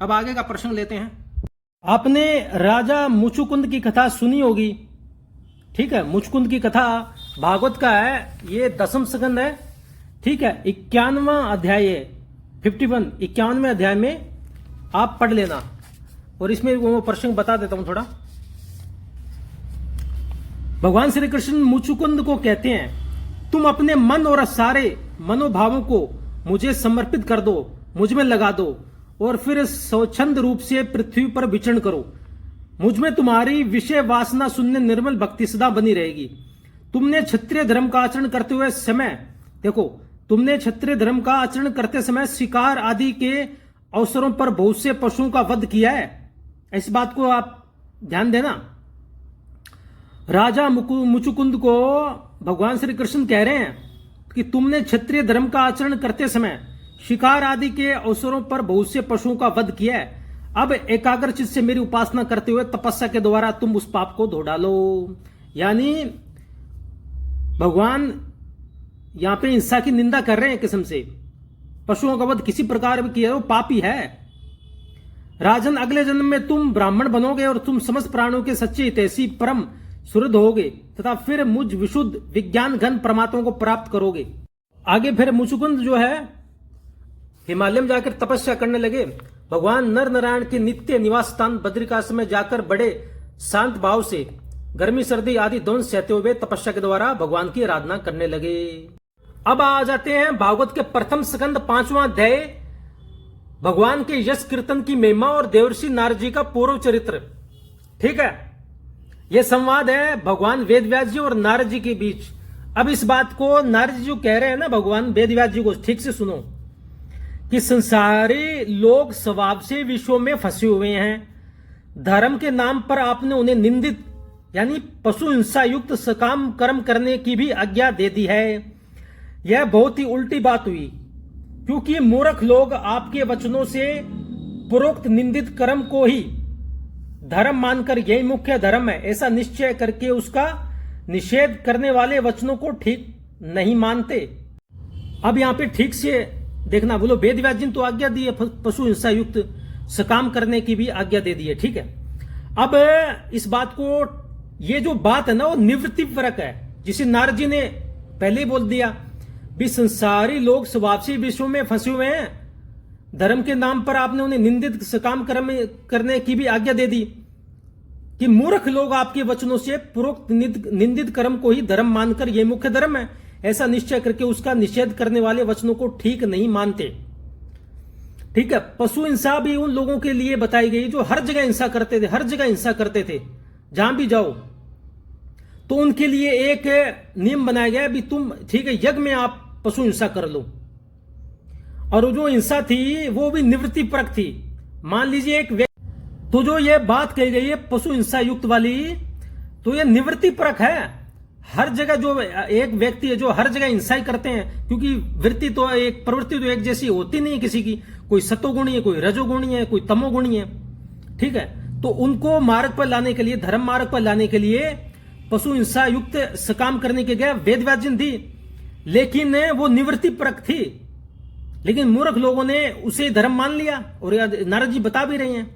अब आगे का प्रश्न लेते हैं। आपने राजा मुचुकुंद की कथा सुनी होगी, ठीक है। मुचुकुंद की कथा भागवत का है, ये 10वां स्कंद है, ठीक है। 51वां अध्याय है, 51 51वें अध्याय में आप पढ़ लेना, और इसमें वो प्रसंग बता देता हूं थोड़ा। भगवान श्री कृष्ण मुचुकुंद को कहते हैं, तुम अपने मन और सारे मनोभावों को मुझे समर्पित कर दो, मुझ में लगा दो, और फिर स्वच्छंद रूप से पृथ्वी पर विचरण करो। मुझ में तुम्हारी विषय वासना शून्य निर्मल भक्ति सदा बनी रहेगी। तुमने क्षत्रिय धर्म का आचरण करते हुए समय, देखो, तुमने क्षत्रिय धर्म का आचरण करते समय शिकार आदि के अवसरों पर बहुत से पशुओं का वध किया है। इस बात को आप ध्यान देना। राजा मुचुकुंद को भगवान श्री कृष्ण कह रहे हैं कि तुमने क्षत्रिय धर्म का आचरण करते समय शिकार आदि के अवसरों पर बहुत से पशुओं का वध किया है। अब एकाग्र चित्त से मेरी उपासना करते हुए तपस्या के द्वारा तुम उस पाप को धो डालो। यानी भगवान यहां पे हिंसा की निंदा कर रहे हैं किस्म से। पशुओं का वध किसी प्रकार में किया वो पापी है। राजन, अगले जन्म में तुम ब्राह्मण बनोगे और तुम समस्त प्राणों के सच्चे हितैषी परम सुहृद होगे तथा फिर मुझ विशुद्ध विज्ञान घन परमात्मा को प्राप्त करोगे। आगे फिर मुचुकुंद जो है हिमालय में जाकर तपस्या करने लगे। भगवान नर नारायण के नित्य निवास स्थान बद्रिकाश्रम में जाकर बड़े शांत भाव से गर्मी सर्दी आदि दोनों सहते हुए तपस्या के द्वारा भगवान की आराधना करने लगे। अब आ जाते हैं भागवत के प्रथम स्कंद 5वां अध्याय, भगवान के यश कीर्तन की महिमा और देवर्षि नारद जी का पूर्व चरित्र, ठीक है। यह संवाद है भगवान वेदव्यास जी और नारद जी के बीच। अब इस बात को नारद जी जो कह रहे हैं ना भगवान वेदव्यास जी को, ठीक से सुनो कि संसारी लोग स्वभाव से विश्व में फंसे हुए हैं। धर्म के नाम पर आपने उन्हें निंदित यानी पशु हिंसा युक्त सकाम कर्म करने की भी आज्ञा दे दी है। यह बहुत ही उल्टी बात हुई, क्योंकि मूर्ख लोग आपके वचनों से पूर्वोक्त निंदित कर्म को ही धर्म मानकर यही मुख्य धर्म है ऐसा निश्चय करके उसका निषेध करने वाले वचनों को ठीक नहीं मानते। अब यहां पे ठीक से देखना, बोलो वेदव्यास जी ने तो आज्ञा दी है पशु हिंसा युक्त सकाम करने की भी आज्ञा दे दी है, ठीक है। अब इस बात को, ये जो बात है ना वो निवृत्ति परक है, जिसे नारद जी ने पहले ही बोल दिया भी संसारी लोग स्वभाव से विश्व में फंसे हुए हैं। धर्म के नाम पर आपने उन्हें निंदित सकाम कर्म करने की भी आज्ञा दे दी कि मूर्ख लोग आपके वचनों से पूर्वोक्त निंदित कर्म को ही धर्म मानकर यह मुख्य धर्म है ऐसा निश्चय करके उसका निषेध करने वाले वचनों को ठीक नहीं मानते, ठीक है। पशु हिंसा भी उन लोगों के लिए बताई गई जो हर जगह हिंसा करते थे, हर जगह हिंसा करते थे। जहां भी जाओ तो उनके लिए एक नियम बनाया गया भी तुम, ठीक है, यज्ञ में आप पशु हिंसा कर लो। और जो हिंसा थी वो भी निवृत्ति परक थी। मान लीजिए एक व्यक्ति, तो जो ये बात कही गई है पशु हिंसा युक्त वाली, तो ये निवृत्ति परक है। हर जगह जो एक व्यक्ति है जो हर जगह हिंसा ही करते हैं, क्योंकि वृत्ति तो एक प्रवृत्ति तो एक जैसी होती नहीं है किसी की, कोई सतोगुणी है, कोई रजोगुणी है, कोई तमोगुणी है, ठीक है। तो उनको मार्ग पर लाने के लिए, धर्म मार्ग पर लाने के लिए पशु हिंसा युक्त सकाम करने के गए वेदव्यास जी थी, लेकिन वो निवृत्ति परक थी। लेकिन मूर्ख लोगों ने उसे धर्म मान लिया, और नारद जी बता भी रहे हैं।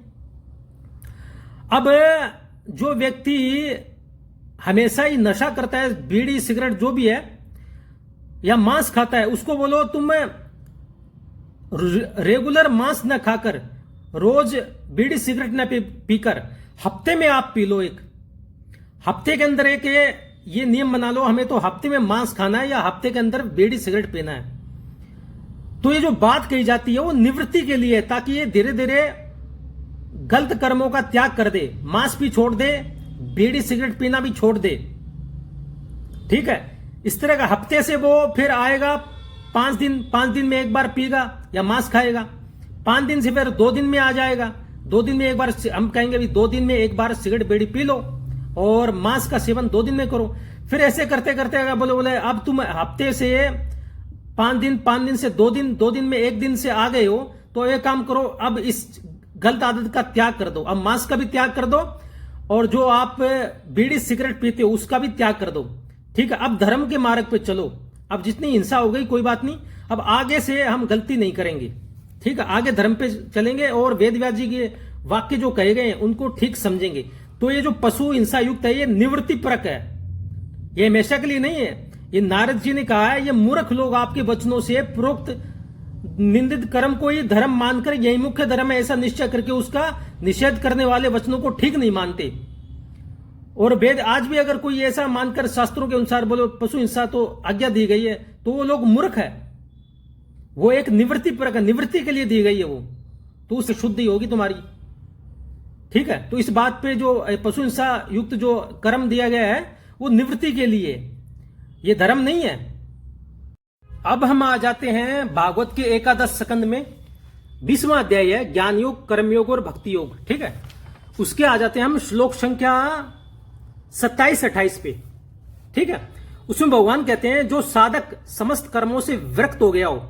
अब जो व्यक्ति हमेशा ही नशा करता है, बीड़ी सिगरेट जो भी है, या मांस खाता है, उसको बोलो तुम रेगुलर मांस न खाकर, रोज बीड़ी सिगरेट न पीकर हफ्ते में आप पी लो। एक हफ्ते के अंदर एक ये नियम बना लो, हमें तो हफ्ते में मांस खाना है या हफ्ते के अंदर बीड़ी सिगरेट पीना है। तो ये जो बात कही जाती है वो निवृत्ति के लिए है, ताकि ये धीरे धीरे गलत कर्मों का त्याग कर दे, मांस भी छोड़ दे, बीड़ी सिगरेट पीना भी छोड़ दे, ठीक है। इस तरह का हफ्ते से वो फिर आएगा 5 दिन में एक बार पीगा या मांस खाएगा, 5 दिन से फिर 2 दिन में आ जाएगा, 2 दिन में एक बार हम कहेंगे भी 2 दिन में एक बार सिगरेट बीड़ी पी लो और मांस का सेवन 2 दिन में करो। फिर ऐसे करते करते अगर बोले अब तुम हफ्ते से 5 दिन से 2 दिन, 2 दिन में 1 दिन से आ गए हो, तो एक काम करो, अब इस गलत आदत का त्याग कर दो, अब मांस का भी त्याग कर दो, और जो आप बीड़ी सिगरेट पीते हो उसका भी त्याग कर दो, ठीक है। अब धर्म के मार्ग पे चलो, अब जितनी हिंसा हो गई कोई बात नहीं, अब आगे से हम गलती नहीं करेंगे, ठीक है, आगे धर्म पे चलेंगे और वेद व्यास जी के वाक्य जो कहे गए हैं उनको ठीक समझेंगे। तो ये जो पशु हिंसा युक्त है ये निवृत्ति परक है, ये हमेशा के लिए नहीं है। ये नारद जी ने कहा है, ये मूर्ख लोग आपके वचनों से प्रोक्त निंदित कर्म को ही धर्म मानकर यही मुख्य धर्म है ऐसा निश्चय करके उसका निषेध करने वाले वचनों को ठीक नहीं मानते। और वेद आज भी अगर कोई ऐसा मानकर शास्त्रों के अनुसार बोलो पशु हिंसा तो आज्ञा दी गई है, तो वो लोग मूर्ख है। वो एक निवृत्ति पर निवृत्ति के लिए दी गई है, वो तो उससे शुद्धि होगी तुम्हारी। ठीक है, तो इस बात पे जो पशु हिंसा युक्त जो कर्म दिया गया है वो निवृत्ति के लिए, ये धर्म नहीं है। अब हम आ जाते हैं भागवत के 11 स्कंद में 20वां अध्याय है ज्ञान योग, कर्मयोग और भक्ति योग। ठीक है, उसके आ जाते हैं हम श्लोक संख्या 27-28 पे। ठीक है, उसमें भगवान कहते हैं जो साधक समस्त कर्मों से विरक्त हो गया हो।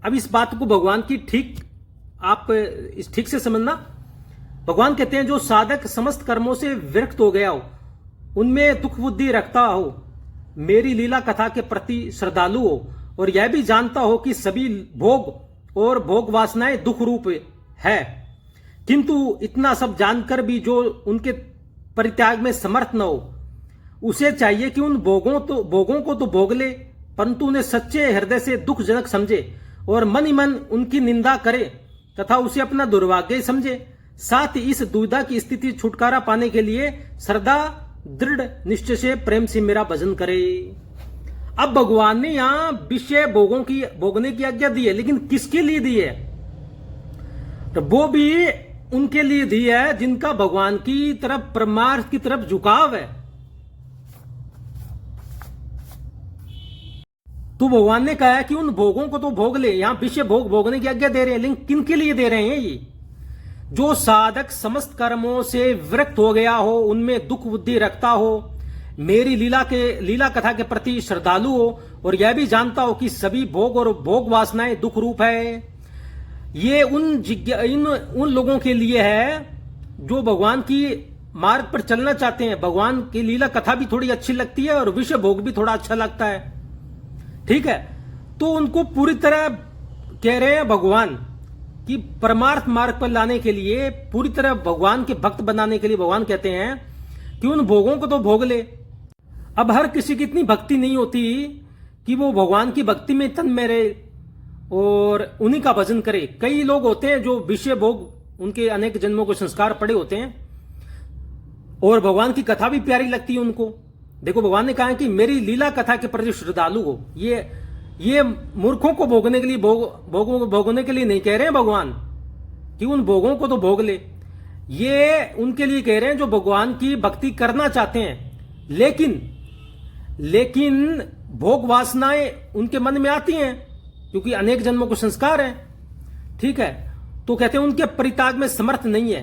अब इस बात को भगवान की ठीक से समझना। भगवान कहते हैं जो साधक समस्त कर्मों से विरक्त हो गया हो, उनमें दुख बुद्धि रखता हो, मेरी लीला कथा के प्रति श्रद्धालु हो और यह भी जानता हो कि सभी भोग और भोग वासनाएं दुख रूप है, किंतु इतना सब जानकर भी जो उनके परित्याग में समर्थ न हो, उसे चाहिए कि उन भोगों को तो भोग ले, परंतु उन्हें सच्चे हृदय से दुखजनक समझे और मन ही मन उनकी निंदा करे तथा उसे अपना दुर्भाग्य समझे। साथ ही इस दुविधा की स्थिति छुटकारा पाने के लिए श्रद्धा दृढ़ निश्चय से प्रेम से मेरा भजन करे। अब भगवान ने यहां विषय भोगने की आज्ञा दी है, लेकिन किसके लिए दी है? तो वो भी उनके लिए दी है जिनका भगवान की तरफ परमार्थ की तरफ झुकाव है। तो भगवान ने कहा है कि उन भोगों को तो भोग ले, यहां विषय भोग भोगने की आज्ञा दे रहे हैं, लेकिन किन के लिए दे रहे हैं? ये जो साधक समस्त कर्मों से विरक्त हो गया हो, उनमें दुख बुद्धि रखता हो, मेरी लीला कथा के प्रति श्रद्धालु हो और यह भी जानता हो कि सभी भोग और भोग वासनाएं दुख रूप है। ये उन लोगों के लिए है जो भगवान की मार्ग पर चलना चाहते हैं। भगवान की लीला कथा भी थोड़ी अच्छी लगती है और विषय भोग भी थोड़ा अच्छा लगता है। ठीक है, तो उनको पूरी तरह कह रहे हैं भगवान कि परमार्थ मार्ग पर लाने के लिए, पूरी तरह भगवान के भक्त बनाने के लिए भगवान कहते हैं कि उन भोगों को तो भोग ले। अब हर किसी की इतनी भक्ति नहीं होती कि वो भगवान की भक्ति में तन्मय रहे और उन्हीं का भजन करे। कई लोग होते हैं जो विषय भोग, उनके अनेक जन्मों के संस्कार पड़े होते हैं और भगवान की कथा भी प्यारी लगती है उनको। देखो, भगवान ने कहा है कि मेरी लीला कथा के प्रति श्रद्धालु हो। ये मूर्खों को भोगने के लिए भोगने के लिए नहीं कह रहे हैं भगवान कि उन भोगों को तो भोग ले। ये उनके लिए कह रहे हैं जो भगवान की भक्ति करना चाहते हैं, लेकिन भोग वासनाएं उनके मन में आती हैं क्योंकि अनेक जन्मों को संस्कार है। ठीक है, तो कहते हैं उनके परित्याग में समर्थ नहीं है।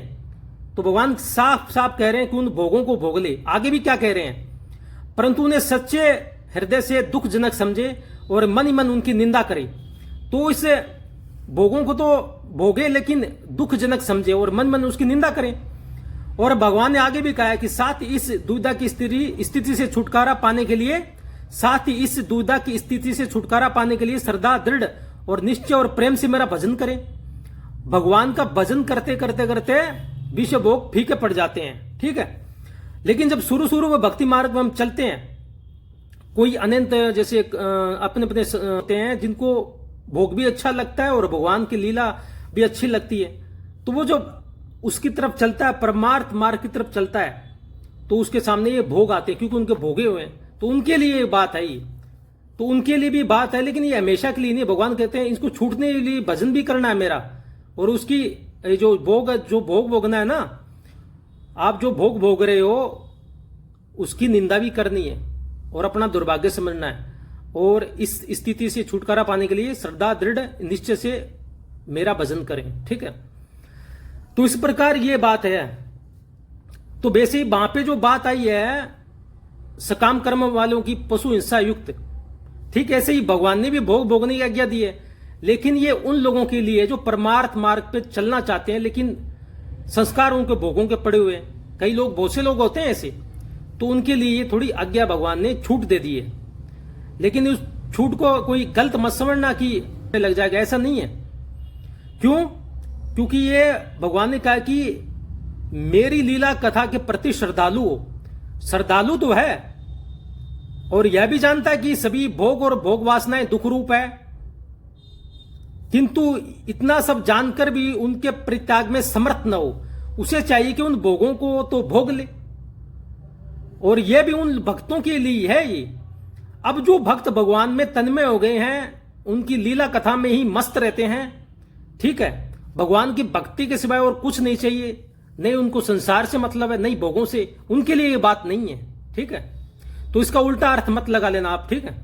तो भगवान साफ साफ कह रहे हैं कि उन भोगों को भोग ले। आगे भी क्या कह रहे हैं? परंतु उन्हें सच्चे हृदय से दुखजनक समझे और मन ही मन उनकी निंदा करे। तो इस भोगों को तो भोगे लेकिन दुखजनक समझे और मन मन उसकी निंदा करें। और भगवान ने आगे भी कहा है कि साथ ही इस दुविधा की स्थिति से छुटकारा पाने के लिए श्रद्धा दृढ़ और निश्चय और प्रेम से मेरा भजन करें। भगवान का भजन करते करते विषय भोग फीके पड़ जाते हैं। ठीक है, लेकिन जब शुरू में भक्ति मार्ग में हम चलते हैं, कोई अनंत जैसे अपने होते हैं जिनको भोग भी अच्छा लगता है और भगवान की लीला भी अच्छी लगती है, तो वो जब उसकी तरफ चलता है, परमार्थ मार्ग की तरफ चलता है, तो उसके सामने ये भोग आते हैं क्योंकि उनके भोगे हुए हैं। तो उनके लिए ये बात है, तो उनके लिए भी बात है, लेकिन ये हमेशा के लिए नहीं। भगवान कहते हैं इसको छूटने के लिए भजन भी करना है मेरा, और उसकी जो भोग भोगना है ना, आप जो भोग भोग रहे हो उसकी निंदा भी करनी है और अपना दुर्भाग्य समझना है, और इस स्थिति से छुटकारा पाने के लिए श्रद्धा दृढ़ निश्चय से मेरा भजन करें। ठीक है, तो इस प्रकार ये बात है। तो वैसे ही वहां पे जो बात आई है सकाम कर्म वालों की पशु हिंसा युक्त, ठीक ऐसे ही भगवान ने भी भोग भोगने की आज्ञा दी है, लेकिन ये उन लोगों के लिए जो परमार्थ मार्ग पे चलना चाहते हैं लेकिन संस्कार उनके भोगों के पड़े हुए हैं। कई लोग, बहुत से लोग होते हैं ऐसे, तो उनके लिए ये थोड़ी आज्ञा भगवान ने छूट दे दी है। लेकिन उस छूट को कोई गलत मत समझना कि लग जाएगा, ऐसा नहीं है। क्यों? क्योंकि ये भगवान ने कहा कि मेरी लीला कथा के प्रति श्रद्धालु तो है, और यह भी जानता है कि सभी भोग और भोग वासनाएं दुख रूप है, किंतु इतना सब जानकर भी उनके परित्याग में समर्थ न हो। उसे चाहिए कि उन भोगों को तो भोग ले, और यह भी उन भक्तों के लिए है ये। अब जो भक्त भगवान में तन्मय हो गए हैं, उनकी लीला कथा में ही मस्त रहते हैं, ठीक है, भगवान की भक्ति के सिवाय और कुछ नहीं चाहिए, नहीं उनको संसार से मतलब है, नहीं भोगों से, उनके लिए ये बात नहीं है, ठीक है। तो इसका उल्टा अर्थ मत लगा लेना आप, ठीक है।